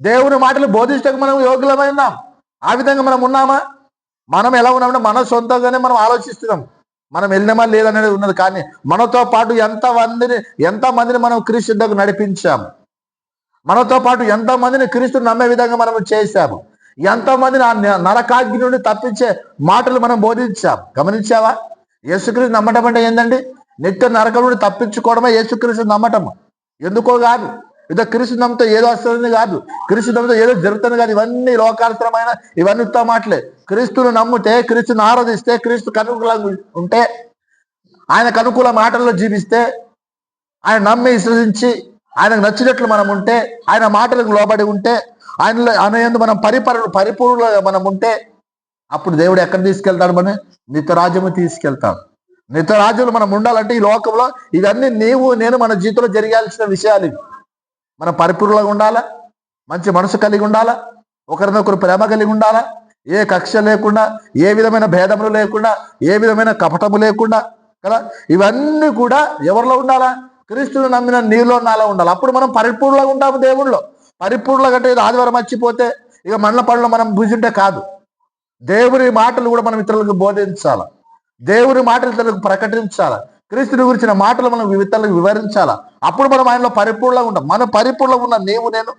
దేవుని మాటలు బోధించడానికి మనం యోగ్యులమైనాం. ఆ విధంగా మనం ఉన్నామా? మనం ఎలా ఉన్నామంటే మన సొంతంగానే మనం ఆలోచిస్తున్నాం. మనం వెళ్ళినామా లేదనేది ఉన్నది. కానీ మనతో పాటు ఎంతమందిని మనం క్రీస్తుకు నడిపించాము. మనతో పాటు ఎంతమందిని క్రీస్తుని నమ్మే విధంగా మనం చేశాము. ఎంతమందిని ఆ నరకాగ్ని నుండి తప్పించే మాటలు మనం బోధించాం. గమనించావా? యేసుక్రీస్తు నమ్మటం అంటే ఏంటండి? నిత్య నరకం నుండి తప్పించుకోవడమే యేసుక్రీస్తు నమ్మటం. ఎందుకో కాదు, ఏదో క్రీస్తు నమ్మతో ఏదో వస్తుంది కాదు, క్రీస్తు నమ్మతో ఏదో జరుగుతుంది కాదు. ఇవన్నీ లోకార్థమైన, ఇవన్నీ ఉత్త మాటలే. క్రీస్తును నమ్మితే, క్రీస్తుని ఆరాధిస్తే, క్రీస్తు అనుకూలంగా ఉంటే, ఆయనకు అనుకూల మాటల్లో జీవిస్తే, ఆయన నమ్మి విశ్వసించి ఆయనకు నచ్చినట్లు మనం ఉంటే, ఆయన మాటలకు లోబడి ఉంటే, ఆయన యందు మనం పరిపూర్ణంగా మనం ఉంటే, అప్పుడు దేవుడు ఎక్కడ తీసుకెళ్తాడు? మనం నిత్యరాజ్యము తీసుకెళ్తాడు. నిత్యరాజ్యంలో మనం ఉండాలంటే ఈ లోకంలో ఇవన్నీ నీవు నేను మన జీవితంలో జరగాల్సిన విషయాలు. మనం పరిపూర్ణంగా ఉండాలా, మంచి మనసు కలిగి ఉండాలా, ఒకరినొకరు ప్రేమ కలిగి ఉండాలా, ఏ కక్ష లేకుండా, ఏ విధమైన భేదములు లేకుండా, ఏ విధమైన కపటము లేకుండా కదా. ఇవన్నీ కూడా ఎవరిలో ఉండాలా? క్రీస్తుని నమ్మిన నీలో నాలో ఉండాలి. అప్పుడు మనం పరిపూర్ణంగా ఉంటాము దేవుళ్ళలో. పరిపూర్ణంగా అంటే ఆదివారం మర్చిపోతే ఇక మండల పనులు మనం భుజింటే కాదు. దేవుని మాటలు కూడా మనం ఇతరులకు బోధించాలా, దేవుని మాటలు ఇతరులకు ప్రకటించాలా, క్రీస్తుని గురించిన మాటలు మనం ఇతరులకు వివరించాలా. అప్పుడు మనం ఆయనలో పరిపూర్ణంగా ఉంటాం. మన పరిపూర్ణంగా ఉన్న నీవు నేను